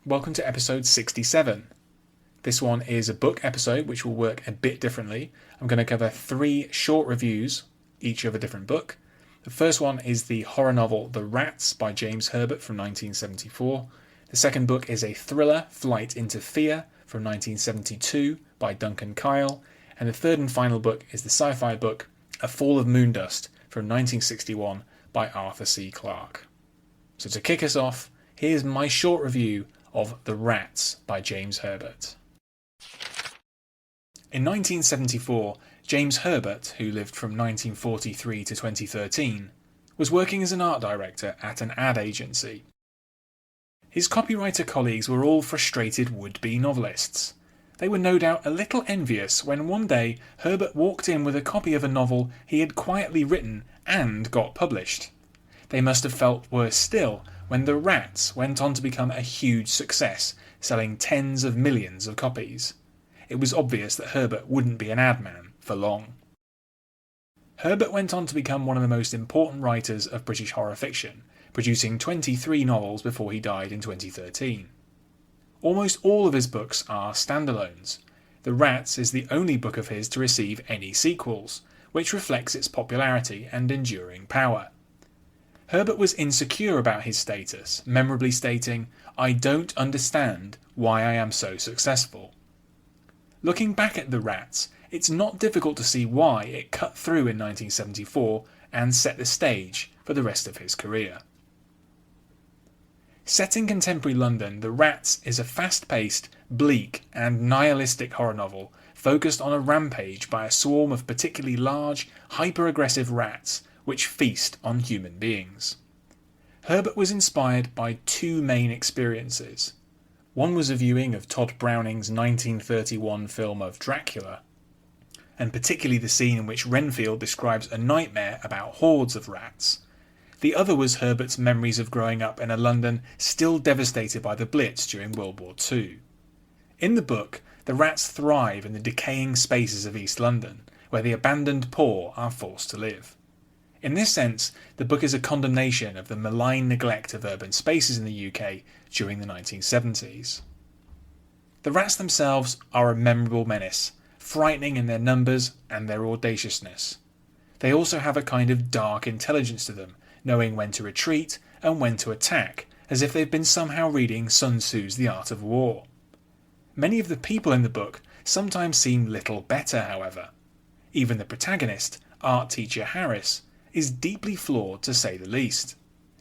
welcome to episode 67. This one is a book episode which will work a bit differently. I'm going to cover 3 short reviews, each of a different book. The first one is the horror novel The Rats by James Herbert from 1974. The second book is a thriller, Flight into Fear from 1972 by Duncan Kyle. And the third and final book is the sci-fi book A Fall of Moondust from 1961 by Arthur C. Clarke. So to kick us off, here's my short review of The Rats by James Herbert. In 1974, James Herbert, who lived from 1943 to 2013, was working as an art director at an ad agency. His copywriter colleagues were all frustrated would-be novelists. They were no doubt a little envious when one day Herbert walked in with a copy of a novel he had quietly written and got published. They must have felt worse still when The Rats went on to become a huge success, selling tens of millions of copies. It was obvious that Herbert wouldn't be an ad man for long. Herbert went on to become one of the most important writers of British horror fiction, producing 23 novels before he died in 2013. Almost all of his books are standalones. The Rats is the only book of his to receive any sequels, which reflects its popularity and enduring power. Herbert was insecure about his status, memorably stating, "I don't understand why I am so successful." Looking back at The Rats, it's not difficult to see why it cut through in 1974 and set the stage for the rest of his career. Set in contemporary London, The Rats is a fast-paced, bleak and nihilistic horror novel focused on a rampage by a swarm of particularly large, hyper-aggressive rats which feast on human beings. Herbert was inspired by 2 main experiences. One was a viewing of Todd Browning's 1931 film of Dracula, and particularly the scene in which Renfield describes a nightmare about hordes of rats. The other was Herbert's memories of growing up in a London still devastated by the Blitz during World War II. In the book, the rats thrive in the decaying spaces of East London, where the abandoned poor are forced to live. In this sense, the book is a condemnation of the malign neglect of urban spaces in the UK during the 1970s. The rats themselves are a memorable menace, frightening in their numbers and their audaciousness. They also have a kind of dark intelligence to them, knowing when to retreat and when to attack, as if they've been somehow reading Sun Tzu's The Art of War. Many of the people in the book sometimes seem little better, however. Even the protagonist, art teacher Harris, is deeply flawed to say the least.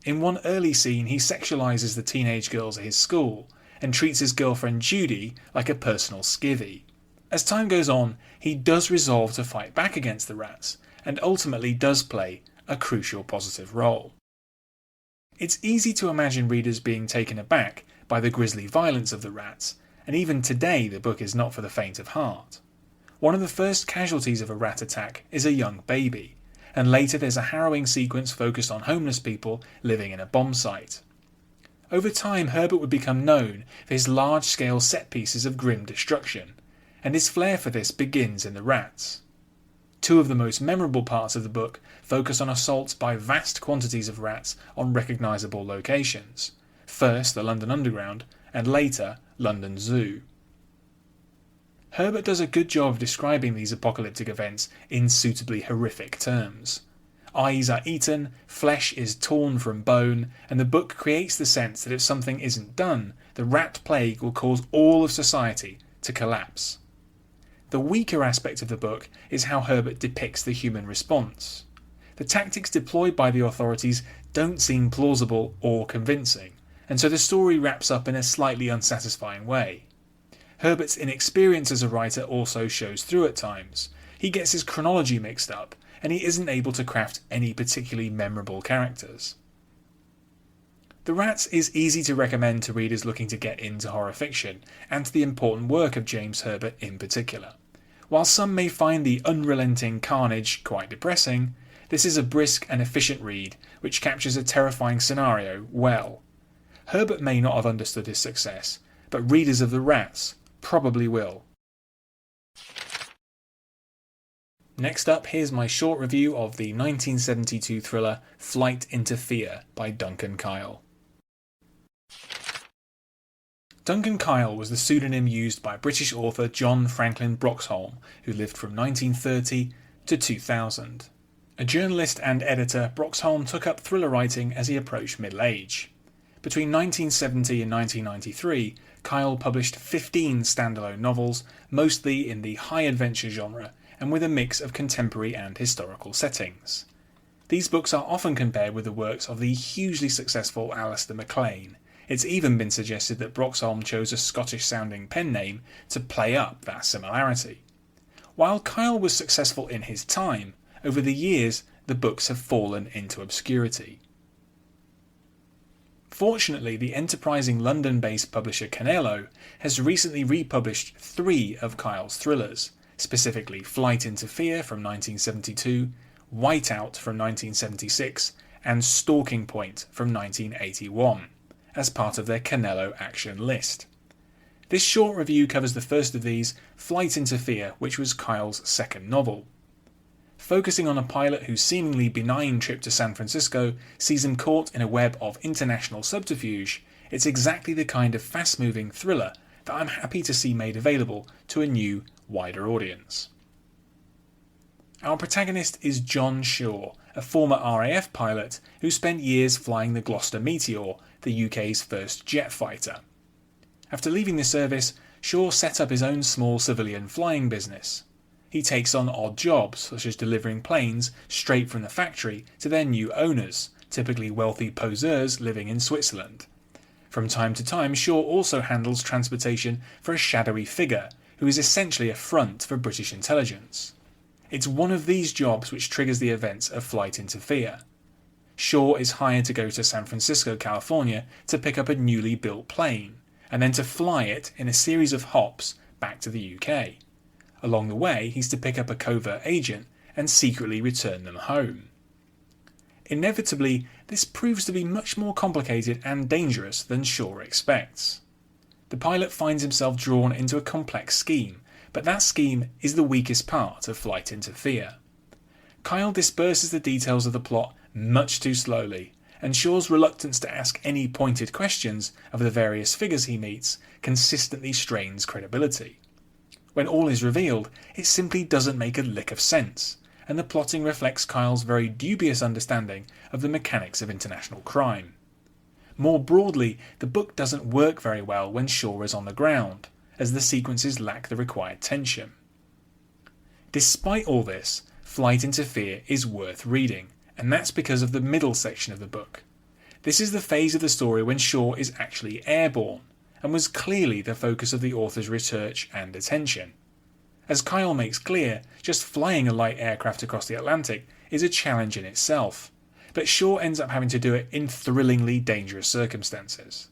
In one early scene he sexualises the teenage girls at his school and treats his girlfriend Judy like a personal skivvy. As time goes on, he does resolve to fight back against the rats and ultimately does play a crucial positive role. It's easy to imagine readers being taken aback by the grisly violence of the rats, and even today the book is not for the faint of heart. One of the first casualties of a rat attack is a young baby, and later there's a harrowing sequence focused on homeless people living in a bomb site. Over time, Herbert would become known for his large-scale set pieces of grim destruction, and his flair for this begins in The Rats. 2 of the most memorable parts of the book focus on assaults by vast quantities of rats on recognisable locations. First, the London Underground, and later, London Zoo. Herbert does a good job of describing these apocalyptic events in suitably horrific terms. Eyes are eaten, flesh is torn from bone, and the book creates the sense that if something isn't done, the rat plague will cause all of society to collapse. The weaker aspect of the book is how Herbert depicts the human response. The tactics deployed by the authorities don't seem plausible or convincing, and so the story wraps up in a slightly unsatisfying way. Herbert's inexperience as a writer also shows through at times. He gets his chronology mixed up, and he isn't able to craft any particularly memorable characters. The Rats is easy to recommend to readers looking to get into horror fiction, and to the important work of James Herbert in particular. While some may find the unrelenting carnage quite depressing, this is a brisk and efficient read which captures a terrifying scenario well. Herbert may not have understood his success, but readers of The Rats probably will. Next up, here's my short review of the 1972 thriller Flight into Fear by Duncan Kyle. Duncan Kyle was the pseudonym used by British author John Franklin Broxholm, who lived from 1930 to 2000. A journalist and editor, Broxholm took up thriller writing as he approached middle age. Between 1970 and 1993, Kyle published 15 standalone novels, mostly in the high adventure genre, and with a mix of contemporary and historical settings. These books are often compared with the works of the hugely successful Alistair MacLean. It's even been suggested that Broxholm chose a Scottish-sounding pen name to play up that similarity. While Kyle was successful in his time, over the years the books have fallen into obscurity. Fortunately, the enterprising London-based publisher Canelo has recently republished 3 of Kyle's thrillers, specifically Flight into Fear from 1972, Whiteout from 1976, and Stalking Point from 1981. As part of their Canelo action list. This short review covers the first of these, Flight into Fear, which was Kyle's second novel. Focusing on a pilot whose seemingly benign trip to San Francisco sees him caught in a web of international subterfuge, it's exactly the kind of fast-moving thriller that I'm happy to see made available to a new, wider audience. Our protagonist is John Shaw, a former RAF pilot who spent years flying the Gloucester Meteor, the UK's first jet fighter. After leaving the service, Shaw set up his own small civilian flying business. He takes on odd jobs, such as delivering planes straight from the factory to their new owners, typically wealthy poseurs living in Switzerland. From time to time, Shaw also handles transportation for a shadowy figure, who is essentially a front for British intelligence. It's one of these jobs which triggers the events of Flight into Fear. Shaw is hired to go to San Francisco, California to pick up a newly built plane, and then to fly it in a series of hops back to the UK. Along the way, he's to pick up a covert agent and secretly return them home. Inevitably, this proves to be much more complicated and dangerous than Shaw expects. The pilot finds himself drawn into a complex scheme, but that scheme is the weakest part of Flight into Fear. Kyle disperses the details of the plot much too slowly, and Shaw's reluctance to ask any pointed questions of the various figures he meets consistently strains credibility. When all is revealed, it simply doesn't make a lick of sense, and the plotting reflects Kyle's very dubious understanding of the mechanics of international crime. More broadly, the book doesn't work very well when Shaw is on the ground, as the sequences lack the required tension. Despite all this, Flight into Fear is worth reading, and that's because of the middle section of the book. This is the phase of the story when Shaw is actually airborne, and was clearly the focus of the author's research and attention. As Kyle makes clear, just flying a light aircraft across the Atlantic is a challenge in itself, but Shaw ends up having to do it in thrillingly dangerous circumstances.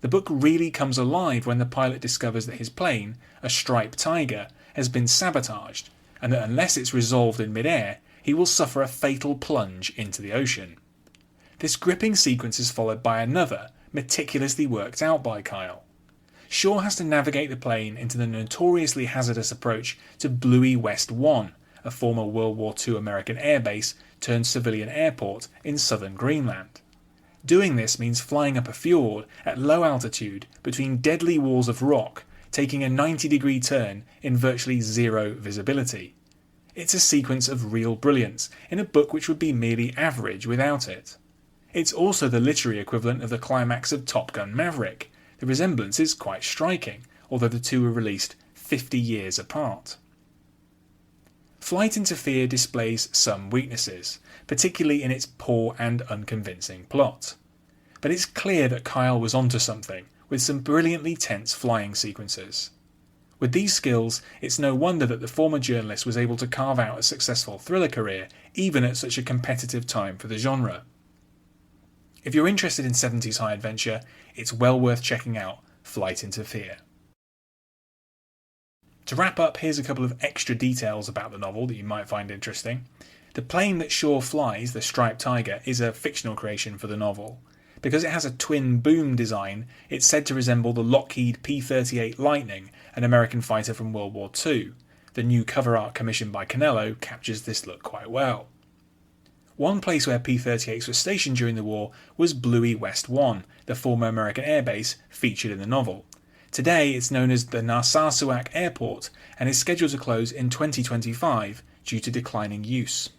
The book really comes alive when the pilot discovers that his plane, a striped Tiger, has been sabotaged, and that unless it's resolved in mid-air, he will suffer a fatal plunge into the ocean. This gripping sequence is followed by another, meticulously worked out by Kyle. Shaw has to navigate the plane into the notoriously hazardous approach to Bluey West 1, a former World War II American airbase turned civilian airport in southern Greenland. Doing this means flying up a fjord at low altitude between deadly walls of rock, taking a 90-degree turn in virtually zero visibility. It's a sequence of real brilliance in a book which would be merely average without it. It's also the literary equivalent of the climax of Top Gun Maverick. The resemblance is quite striking, although the two were released 50 years apart. Flight into Fear displays some weaknesses, particularly in its poor and unconvincing plot. But it's clear that Kyle was onto something, with some brilliantly tense flying sequences. With these skills, it's no wonder that the former journalist was able to carve out a successful thriller career, even at such a competitive time for the genre. If you're interested in 70s high adventure, it's well worth checking out Flight into Fear. To wrap up, here's a couple of extra details about the novel that you might find interesting. The plane that Shaw flies, the Striped Tiger, is a fictional creation for the novel. Because it has a twin boom design, it's said to resemble the Lockheed P-38 Lightning, an American fighter from World War II. The new cover art commissioned by Canelo captures this look quite well. One place where P-38s were stationed during the war was Bluey West 1, the former American airbase featured in the novel. Today it's known as the Narsarsuaq Airport and is scheduled to close in 2025 due to declining use.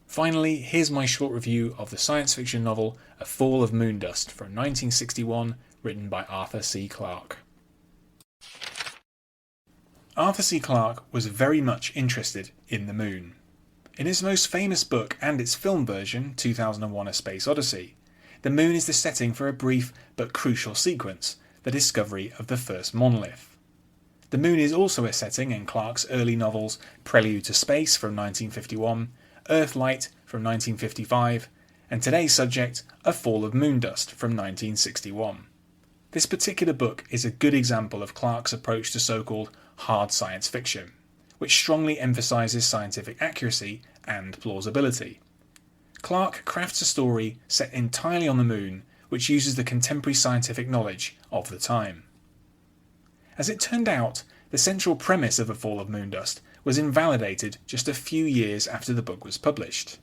Finally, here's my short review of the science fiction novel A Fall of Moondust from 1961, written by Arthur C. Clarke. Arthur C. Clarke was very much interested in the moon. In his most famous book and its film version, 2001: A Space Odyssey, the moon is the setting for a brief but crucial sequence, the discovery of the first monolith. The moon is also a setting in Clarke's early novels Prelude to Space from 1951, Earthlight from 1955, and today's subject, A Fall of Moondust from 1961. This particular book is a good example of Clarke's approach to so-called hard science fiction, which strongly emphasises scientific accuracy and plausibility. Clarke crafts a story set entirely on the moon, which uses the contemporary scientific knowledge of the time. As it turned out, the central premise of A Fall of Moondust was invalidated just a few years after the book was published.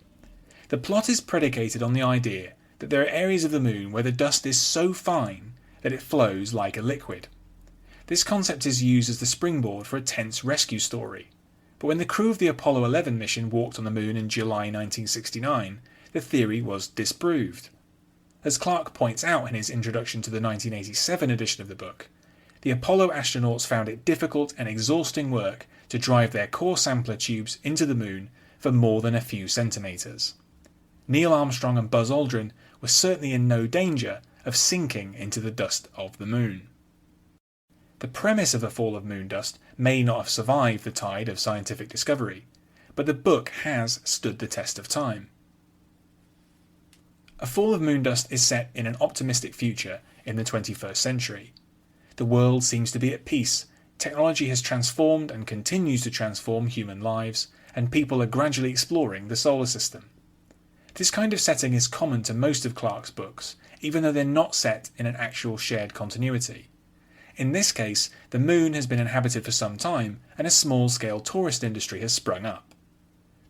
The plot is predicated on the idea that there are areas of the moon where the dust is so fine that it flows like a liquid. This concept is used as the springboard for a tense rescue story, but when the crew of the Apollo 11 mission walked on the moon in July 1969, the theory was disproved. As Clarke points out in his introduction to the 1987 edition of the book, the Apollo astronauts found it difficult and exhausting work to drive their core sampler tubes into the moon for more than a few centimetres. Neil Armstrong and Buzz Aldrin were certainly in no danger of sinking into the dust of the moon. The premise of A Fall of Moondust may not have survived the tide of scientific discovery, but the book has stood the test of time. A Fall of Moondust is set in an optimistic future in the 21st century. The world seems to be at peace, technology has transformed and continues to transform human lives, and people are gradually exploring the solar system. This kind of setting is common to most of Clarke's books, even though they're not set in an actual shared continuity. In this case, the moon has been inhabited for some time, and a small-scale tourist industry has sprung up.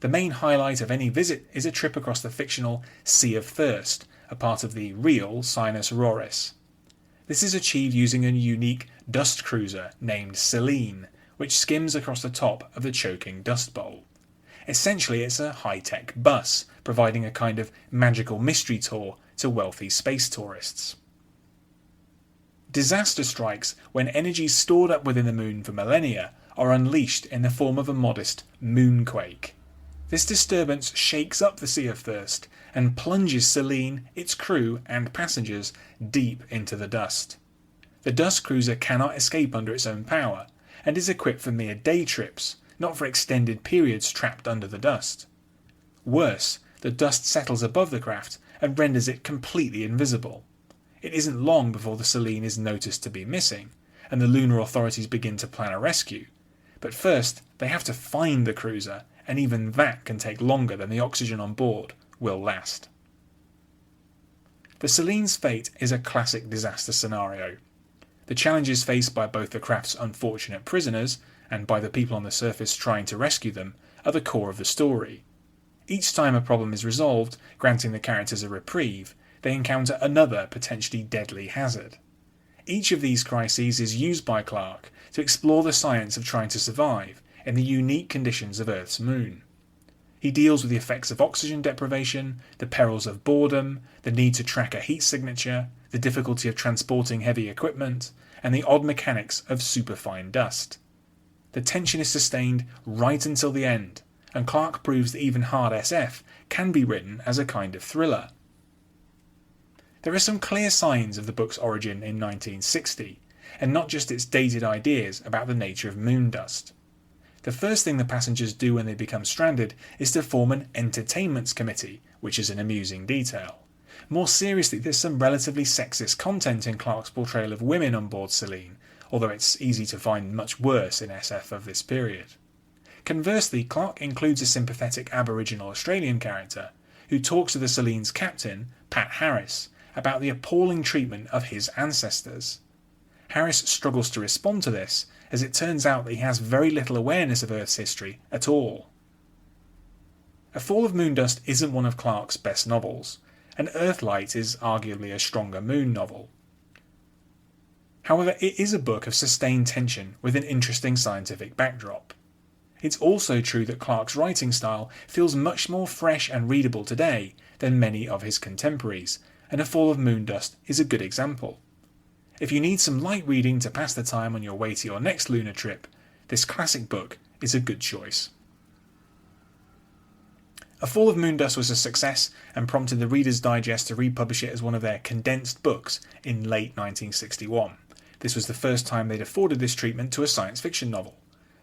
The main highlight of any visit is a trip across the fictional Sea of Thirst, a part of the real Sinus Roris. This is achieved using a unique dust cruiser named Selene, which skims across the top of the choking dust bowl. Essentially, it's a high-tech bus, providing a kind of magical mystery tour to wealthy space tourists. Disaster strikes when energies stored up within the moon for millennia are unleashed in the form of a modest moonquake. This disturbance shakes up the Sea of Thirst and plunges Selene, its crew and passengers deep into the dust. The dust cruiser cannot escape under its own power and is equipped for mere day trips, not for extended periods trapped under the dust. Worse, the dust settles above the craft and renders it completely invisible. It isn't long before the Selene is noticed to be missing, and the lunar authorities begin to plan a rescue. But first, they have to find the cruiser, and even that can take longer than the oxygen on board will last. The Selene's fate is a classic disaster scenario. The challenges faced by both the craft's unfortunate prisoners and by the people on the surface trying to rescue them are the core of the story. Each time a problem is resolved, granting the characters a reprieve, they encounter another potentially deadly hazard. Each of these crises is used by Clarke to explore the science of trying to survive in the unique conditions of Earth's moon. He deals with the effects of oxygen deprivation, the perils of boredom, the need to track a heat signature, the difficulty of transporting heavy equipment, and the odd mechanics of superfine dust. The tension is sustained right until the end, and Clarke proves that even hard SF can be written as a kind of thriller. There are some clear signs of the book's origin in 1960, and not just its dated ideas about the nature of moon dust. The first thing the passengers do when they become stranded is to form an entertainments committee, which is an amusing detail. More seriously, there's some relatively sexist content in Clarke's portrayal of women on board Selene, although it's easy to find much worse in SF of this period. Conversely, Clarke includes a sympathetic Aboriginal Australian character who talks to the Selene's captain, Pat Harris, about the appalling treatment of his ancestors. Harris struggles to respond to this, as it turns out that he has very little awareness of Earth's history at all. A Fall of Moondust isn't one of Clarke's best novels, and Earthlight is arguably a stronger moon novel. However, it is a book of sustained tension with an interesting scientific backdrop. It's also true that Clarke's writing style feels much more fresh and readable today than many of his contemporaries, and A Fall of Moondust is a good example. If you need some light reading to pass the time on your way to your next lunar trip, this classic book is a good choice. A Fall of Moondust was a success and prompted the Reader's Digest to republish it as one of their condensed books in late 1961. This was the first time they'd afforded this treatment to a science fiction novel.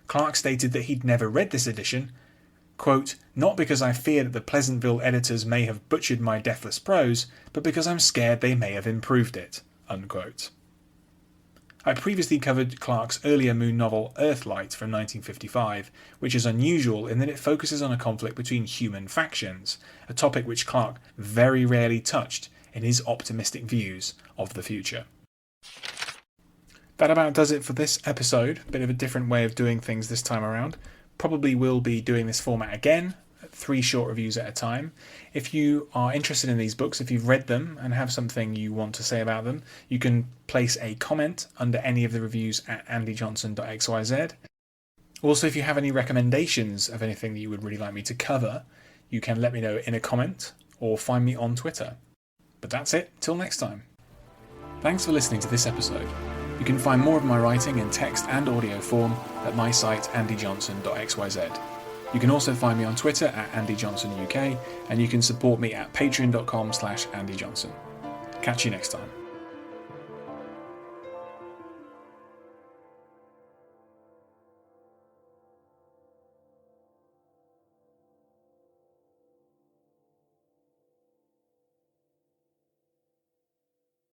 Clarke stated that he'd never read this edition, quote, "not because I fear that the Pleasantville editors may have butchered my deathless prose, but because I'm scared they may have improved it," unquote. I previously covered Clarke's earlier moon novel Earthlight from 1955, which is unusual in that it focuses on a conflict between human factions, a topic which Clarke very rarely touched in his optimistic views of the future. That about does it for this episode. A bit of a different way of doing things this time around. Probably will be doing this format again, 3 short reviews at a time. If you are interested in these books, if you've read them and have something you want to say about them, you can place a comment under any of the reviews at andyjohnson.xyz. Also, if you have any recommendations of anything that you would really like me to cover, you can let me know in a comment or find me on Twitter. But that's it, till next time. Thanks for listening to this episode. You can find more of my writing in text and audio form at my site andyjohnson.xyz. You can also find me on Twitter at AndyJohnsonUK, and you can support me at patreon.com/AndyJohnson. Catch you next time.